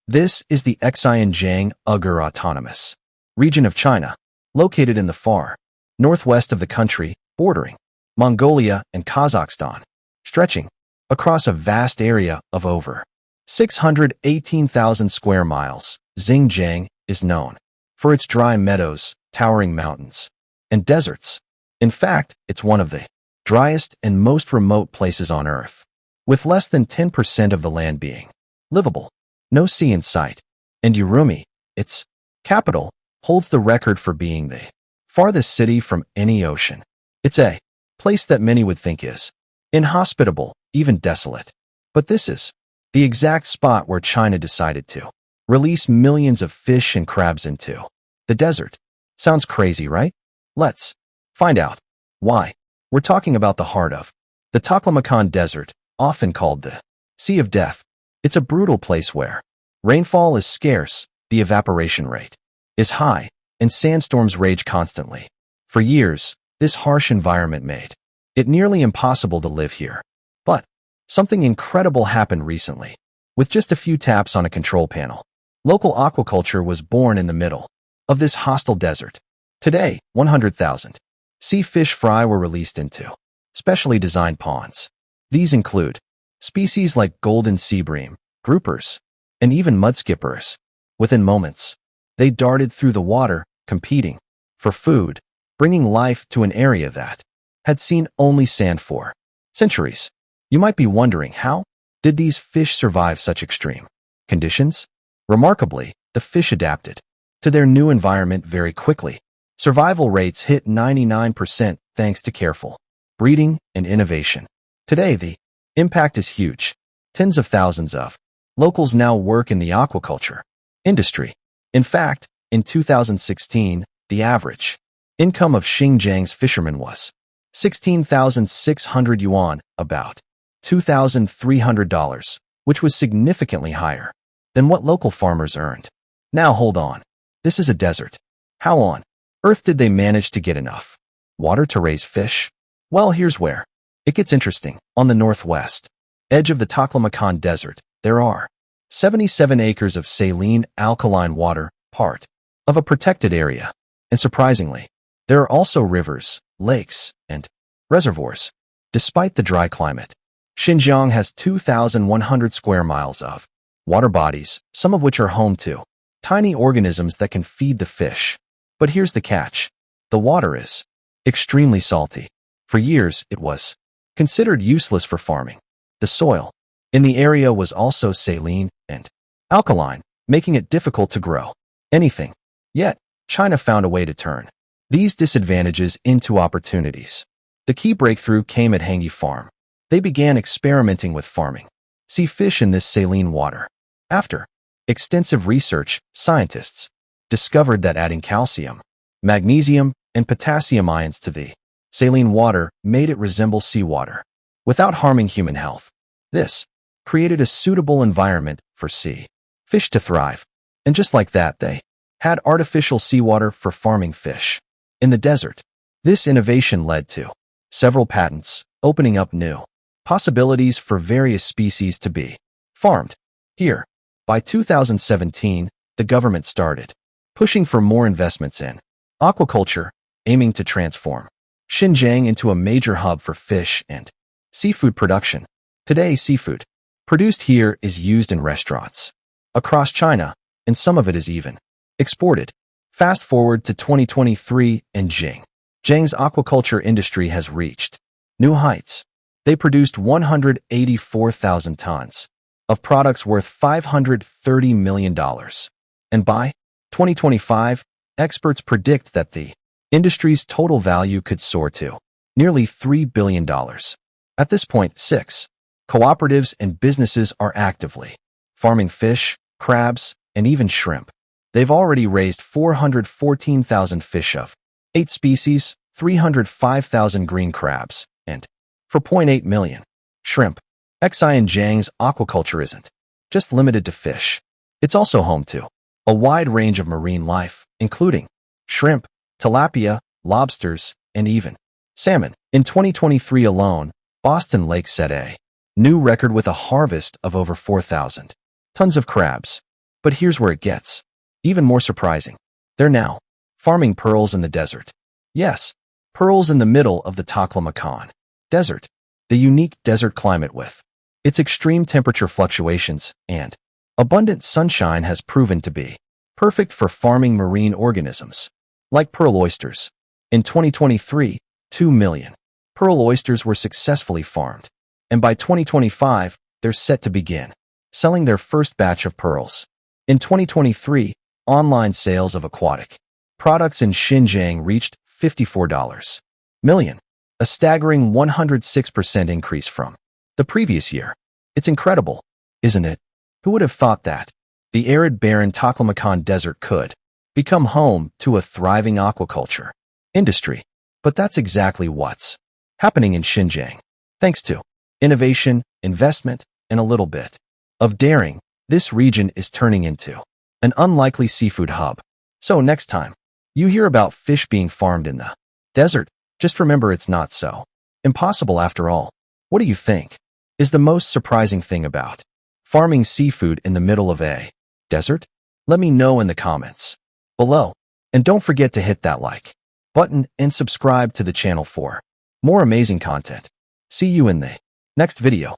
This is the Xinjiang Uyghur Autonomous region of China, located in the far northwest of the country, bordering Mongolia and Kazakhstan, stretching across a vast area of over 618,000 square miles. Xinjiang is known for its dry meadows, towering mountains, and deserts. In fact, it's one of the driest and most remote places on Earth, with less than 10% of the land being livable. No sea in sight, and Urumqi, its capital, holds the record for being the farthest city from any ocean. It's a place that many would think is inhospitable, even desolate. But this is the exact spot where China decided to release millions of fish and crabs into the desert. Sounds crazy, right? Let's find out why. We're talking about the heart of the Taklamakan Desert, often called the Sea of Death. It's a brutal place where rainfall is scarce, the evaporation rate is high, and sandstorms rage constantly. For years, this harsh environment made it nearly impossible to live here. But something incredible happened recently. With just a few taps on a control panel, local aquaculture was born in the middle of this hostile desert. Today, 100,000 sea fish fry were released into specially designed ponds. These include species like golden sea bream, groupers, and even mudskippers. Within moments, they darted through the water, competing for food, bringing life to an area that had seen only sand for centuries. You might be wondering, how did these fish survive such extreme conditions? Remarkably, the fish adapted to their new environment very quickly. Survival rates hit 99% thanks to careful breeding and innovation. Today, the impact is huge. Tens of thousands of locals now work in the aquaculture industry. In fact, in 2016, the average income of Xinjiang's fishermen was 16,600 yuan, about $2,300, which was significantly higher than what local farmers earned. Now hold on. This is a desert. How on earth did they manage to get enough water to raise fish? Well, here's where it gets interesting. On the northwest edge of the Taklamakan Desert, there are 77 acres of saline alkaline water, part of a protected area. And surprisingly, there are also rivers, lakes, and reservoirs. Despite the dry climate, Xinjiang has 2,100 square miles of water bodies, some of which are home to tiny organisms that can feed the fish. But here's the catch. The water is extremely salty. For years, it was considered useless for farming. The soil in the area was also saline and alkaline, making it difficult to grow anything. Yet, China found a way to turn these disadvantages into opportunities. The key breakthrough came at Hengyi Farm. They began experimenting with farming sea fish in this saline water. After extensive research, scientists discovered that adding calcium, magnesium, and potassium ions to the saline water made it resemble seawater without harming human health. This created a suitable environment for sea fish to thrive. And just like that, they had artificial seawater for farming fish in the desert. This innovation led to several patents, opening up new possibilities for various species to be farmed here. By 2017, the government started pushing for more investments in aquaculture, aiming to transform Xinjiang into a major hub for fish and seafood production. Today, seafood produced here is used in restaurants across China, and some of it is even exported. Fast forward to 2023, and Xinjiang's aquaculture industry has reached new heights. They produced 184,000 tons of products worth $530 million. And by 2025, experts predict that the industry's total value could soar to nearly $3 billion. At this point, 6 cooperatives and businesses are actively farming fish, crabs, and even shrimp. They've already raised 414,000 fish of 8 species, 305,000 green crabs, and 4.8 million shrimp. Xinjiang's aquaculture isn't just limited to fish. It's also home to a wide range of marine life, including shrimp, tilapia, lobsters, and even salmon. In 2023 alone, Boston Lake set a new record with a harvest of over 4,000 tons of crabs. But here's where it gets even more surprising. They're now farming pearls in the desert. Yes, pearls in the middle of the Taklamakan Desert, the unique desert climate with its extreme temperature fluctuations and abundant sunshine has proven to be perfect for farming marine organisms, like pearl oysters. In 2023, 2 million pearl oysters were successfully farmed, and by 2025, they're set to begin selling their first batch of pearls. In 2023, online sales of aquatic products in Xinjiang reached $54 million, a staggering 106% increase from the previous year. It's incredible, isn't it? Who would have thought that the arid, barren Taklamakan Desert could become home to a thriving aquaculture industry? But that's exactly what's happening in Xinjiang. Thanks to innovation, investment, and a little bit of daring, this region is turning into an unlikely seafood hub. So next time you hear about fish being farmed in the desert, just remember it's not so impossible after all. What do you think is the most surprising thing about farming seafood in the middle of a desert? Let me know in the comments below. And don't forget to hit that like button and subscribe to the channel for more amazing content. See you in the next video.